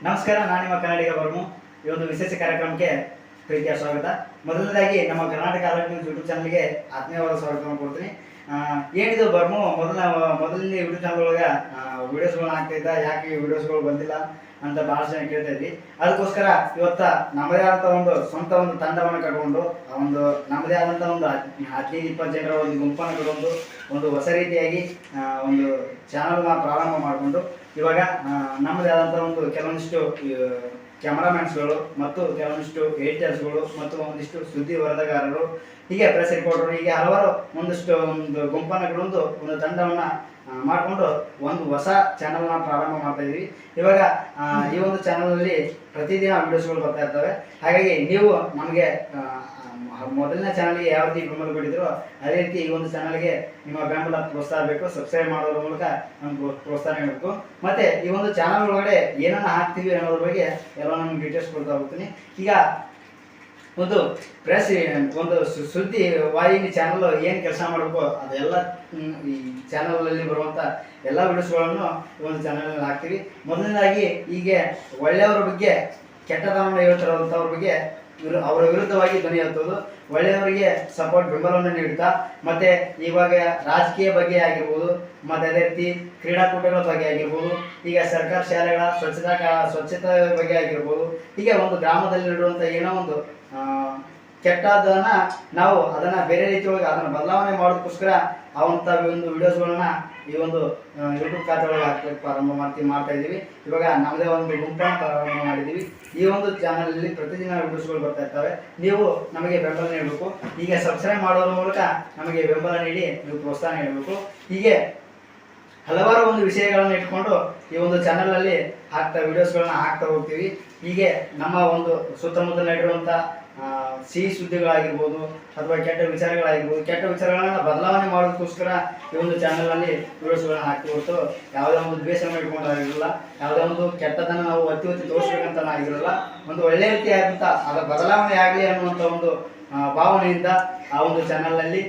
ನಮಸ್ಕಾರ, ನಾನು ನಿಮ್ಮ ಕನ್ನಡಿಗ ಬರ್ಮು. ಈ ಒಂದು ವಿಶೇಷ ಕಾರ್ಯಕ್ರಮಕ್ಕೆ ಪ್ರೀತಿಯ ಸ್ವಾಗತ. ಮೊದಲನೇದಾಗಿ ನಮ್ಮ ಕರ್ನಾಟಕ ಅಲರ್ಟ್ ನ್ಯೂಸ್ ಯೂಟ್ಯೂಬ್ ಚಾನಲ್ಗೆ ಆತ್ಮೀಯವಾದ ಸ್ವಾಗತವನ್ನು ಕೊಡ್ತೀನಿ. ಏನಿದು ಬರ್ಮು ಮೊದಲನೇ ಯೂಟ್ಯೂಬ್ ಚಾನಲ್ ಒಳಗೆ ವಿಡಿಯೋಸ್ಗಳನ್ನ ಹಾಕ್ತಿದ್ದ, ಯಾಕೆ ವಿಡಿಯೋಸ್ಗಳು ಬಂದಿಲ್ಲ ಅಂತ ಭಾಳಷ್ಟು ಜನ ಕೇಳ್ತಾ ಇದ್ವಿ. ಅದಕ್ಕೋಸ್ಕರ ಇವತ್ತ ನಮ್ಮದೇ ಆದಂಥ ಒಂದು ಸ್ವಂತ ಒಂದು ತಂಡವನ್ನು ಕಟ್ಕೊಂಡು ನಮ್ಮದೇ ಆದಂಥ ಒಂದು 15-20 ಜನರ ಒಂದು ಗುಂಪನ್ನು ಕಟ್ಕೊಂಡು ಒಂದು ಹೊಸ ರೀತಿಯಾಗಿ ಒಂದು ಚಾನಲ್ನ ಪ್ರಾರಂಭ ಮಾಡಿಕೊಂಡು ಇವಾಗ ನಮ್ಮದೇ ಆದಂಥ ಒಂದು ಕೆಲವೊಂದಿಷ್ಟು ಕ್ಯಾಮರಾಮ್ಯಾನ್ಸ್ಗಳು ಮತ್ತು ಕೆಲವೊಂದಿಷ್ಟು ಎಡಿಟರ್ಸ್ಗಳು ಮತ್ತು ಒಂದಿಷ್ಟು ಸುದ್ದಿ ವರದಿಗಾರರು, ಹೀಗೆ ಪ್ರೆಸ್ ರಿಪೋರ್ಟರು, ಹೀಗೆ ಹಲವಾರು ಒಂದು ಗುಂಪನ್ನು ಕಟ್ಕೊಂಡು ಒಂದು ತಂಡವನ್ನು ಮಾಡಿಕೊಂಡು ಒಂದು ಹೊಸ ಚಾನಲ್ನ ಪ್ರಾರಂಭ ಮಾಡ್ತಾ ಇದ್ದೀವಿ. ಇವಾಗ ಈ ಒಂದು ಚಾನಲ್ನಲ್ಲಿ ಪ್ರತಿದಿನ ವಿಡಿಯೋಸ್ಗಳು ಬರ್ತಾ ಇರ್ತವೆ. ಹಾಗಾಗಿ ನೀವು ನಮಗೆ ಮೊದಲನೇ ಚಾನಲ್ಗೆ ಯಾವ ರೀತಿ ಬೆಂಬಲ ಕೊಟ್ಟಿದ್ರು ಅದೇ ರೀತಿ ಈ ಒಂದು ಚಾನಲ್ಗೆ ನಿಮ್ಮ ಬೆಂಬಲ ಪ್ರೋತ್ಸಾಹ ಬೇಕು. ಸಬ್ಸ್ಕ್ರೈಬ್ ಮಾಡೋದ್ರ ಮೂಲಕ ನಮ್ಗೆ ಪ್ರೋತ್ಸಾಹ ನೀಡಬೇಕು. ಮತ್ತೆ ಈ ಒಂದು ಚಾನಲ್ ಒಳಗಡೆ ಏನನ್ನ ಹಾಕ್ತೀವಿ ಅನ್ನೋದ್ರ ಬಗ್ಗೆ ಎಲ್ಲ ನಮ್ಗೆ ಡೀಟೇಲ್ಸ್ ಕೊಡ್ತಾ ಹೋಗ್ತೀನಿ. ಈಗ ಒಂದು ಪ್ರೆಸ್ ಒಂದು ಸುದ್ದಿ ವಾಹಿನಿ ಚಾನಲ್ ಏನು ಕೆಲಸ ಮಾಡಬೇಕು ಅದೆಲ್ಲ ಈ ಚಾನಲಲ್ಲಿ ಬರುವಂಥ ಎಲ್ಲ ವಿಡಿಯೋಸ್ಗಳನ್ನು ಈ ಒಂದು ಚಾನಲಲ್ಲಿ ಹಾಕ್ತೀವಿ. ಮೊದಲನೇದಾಗಿ ಹೀಗೆ ಒಳ್ಳೆಯವರ ಬಗ್ಗೆ ಕೆಟ್ಟದನ್ನು ಹೇಳ್ತಿರೋಂಥವ್ರ ಬಗ್ಗೆ ಅವರ ವಿರುದ್ಧವಾಗಿ ಧ್ವನಿ ಎತ್ತುವುದು, ಒಳ್ಳೆಯವರಿಗೆ ಸಪೋರ್ಟ್ ಬೆಂಬಲವನ್ನು ನೀಡುತ್ತಾ, ಮತ್ತೆ ಇವಾಗ ರಾಜಕೀಯ ಬಗ್ಗೆ ಆಗಿರ್ಬೋದು, ಮತ್ತೆ ಅದೇ ರೀತಿ ಕ್ರೀಡಾಕೂಟಗಳ ಬಗ್ಗೆ ಆಗಿರ್ಬೋದು, ಈಗ ಸರ್ಕಾರಿ ಶಾಲೆಗಳ ಸ್ವಚ್ಛತೆ ಬಗ್ಗೆ ಆಗಿರ್ಬೋದು, ಹೀಗೆ ಒಂದು ಗ್ರಾಮದಲ್ಲಿ ಇಡುವಂಥ ಏನೋ ಒಂದು ಕೆಟ್ಟದನ್ನ ನಾವು ಅದನ್ನ ಬೇರೆ ರೀತಿ ಒಳಗೆ ಅದನ್ನ ಬದಲಾವಣೆ ಮಾಡೋದಕ್ಕೋಸ್ಕರ ಅವಂಥ ಒಂದು ವಿಡಿಯೋಸ್ಗಳನ್ನ ಈ ಒಂದು ಯೂಟ್ಯೂಬ್ ಖಾತೆ ಒಳಗೆ ಹಾಕಲಿಕ್ಕೆ ಪ್ರಾರಂಭ ಮಾಡ್ತಾ ಇದ್ದೀವಿ. ಇವಾಗ ನಮ್ಮದೇ ಒಂದು ಗುಂಪನ್ನು ಪ್ರಾರಂಭ ಮಾಡಿದ್ದೀವಿ. ಈ ಒಂದು ಚಾನಲಲ್ಲಿ ಪ್ರತಿದಿನ ವಿಡಿಯೋಸ್ಗಳು ಬರ್ತಾ ಇರ್ತವೆ. ನೀವು ನಮಗೆ ಬೆಂಬಲ ನೀಡಬೇಕು. ಹೀಗೆ ಸಬ್ಸ್ಕ್ರೈಬ್ ಮಾಡೋದ್ರ ಮೂಲಕ ನಮಗೆ ಬೆಂಬಲ ನೀಡಿ ನೀವು ಪ್ರೋತ್ಸಾಹ ನೀಡಬೇಕು. ಹೀಗೆ ಹಲವಾರು ಒಂದು ವಿಷಯಗಳನ್ನು ಇಟ್ಕೊಂಡು ಈ ಒಂದು ಚಾನಲಲ್ಲಿ ವಿಡಿಯೋಸ್ಗಳನ್ನ ಹಾಕ್ತಾ ಹೋಗ್ತೀವಿ. ಹೀಗೆ ನಮ್ಮ ಒಂದು ಸುತ್ತಮುತ್ತ ನಡೆಯುವಂಥ ಸಿಹಿ ಸುದ್ದಿಗಳಾಗಿರ್ಬೋದು ಅಥವಾ ಕೆಟ್ಟ ವಿಚಾರಗಳಾಗಿರ್ಬೋದು, ಕೆಟ್ಟ ವಿಚಾರಗಳನ್ನ ಬದಲಾವಣೆ ಮಾಡೋದಕ್ಕೋಸ್ಕರ ಈ ಒಂದು ಚಾನಲಲ್ಲಿ ವಿಡಿಯೋಸ್ಗಳನ್ನ ಹಾಕಿ ಹೊರತು ಯಾವುದೇ ಒಂದು ದ್ವೇಷವನ್ನು ಇಟ್ಕೊಂಡಾಗಿರಲ್ಲ, ಯಾವುದೇ ಒಂದು ಕೆಟ್ಟದನ್ನು ನಾವು ಒತ್ತಿ ತೋರಿಸ್ಬೇಕಂತ ಆಗಿರಲ್ಲ. ಒಂದು ಒಳ್ಳೆ ರೀತಿಯಾದಂಥ ಅದರ ಬದಲಾವಣೆ ಆಗಲಿ ಅನ್ನುವಂಥ ಒಂದು ಭಾವನೆಯಿಂದ ಆ ಒಂದು ಚಾನಲ್ನಲ್ಲಿ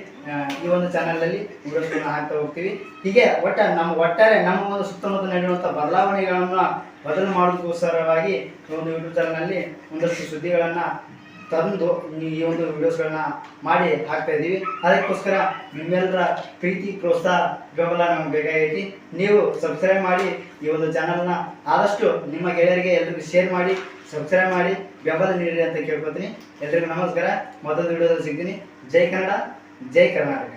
ಈ ಒಂದು ಚಾನಲ್ನಲ್ಲಿ ವಿಡಿಯೋಸ್ಗಳನ್ನ ಹಾಕ್ತಾ ಹೋಗ್ತೀವಿ. ಹೀಗೆ ಒಟ್ಟಾರೆ ನಮ್ಮ ಒಂದು ಸುತ್ತಮುತ್ತ ನಡೆಯುವಂಥ ಬದಲಾವಣೆಗಳನ್ನು ಬದಲು ಮಾಡೋದಕ್ಕೋಸ್ಕರವಾಗಿ ಈ ಒಂದು ಯೂಟ್ಯೂಬ್ ಚಾನಲ್ನಲ್ಲಿ ಒಂದಷ್ಟು ಸುದ್ದಿಗಳನ್ನು ತಂದು ಈ ಒಂದು ವಿಡಿಯೋಸ್ಗಳನ್ನ ಮಾಡಿ ಹಾಕ್ತಾ ಇದ್ದೀವಿ. ಅದಕ್ಕೋಸ್ಕರ ನಿಮ್ಮೆಲ್ಲರ ಪ್ರೀತಿ ಪ್ರೋತ್ಸಾಹ ಬೆಂಬಲ ನಮ್ಗೆ ಬೇಕಾಗೈತಿ. ನೀವು ಸಬ್ಸ್ಕ್ರೈಬ್ ಮಾಡಿ ಈ ಒಂದು ಚಾನಲ್ನ ಆದಷ್ಟು ನಿಮ್ಮ ಗೆಳೆಯರಿಗೆ ಎಲ್ರಿಗೂ ಶೇರ್ ಮಾಡಿ, ಸಬ್ಸ್ಕ್ರೈಬ್ ಮಾಡಿ ಬೆಂಬಲ ನೀಡಿ ಅಂತ ಕೇಳ್ಕೊತೀನಿ. ಎಲ್ರಿಗೂ ನಮಸ್ಕಾರ. ಮತ್ತೊಂದು ವಿಡಿಯೋದಲ್ಲಿ ಸಿಗ್ತೀನಿ. ಜೈ ಕನ್ನಡ, ಜೈ ಕರ್ನಾಟಕ.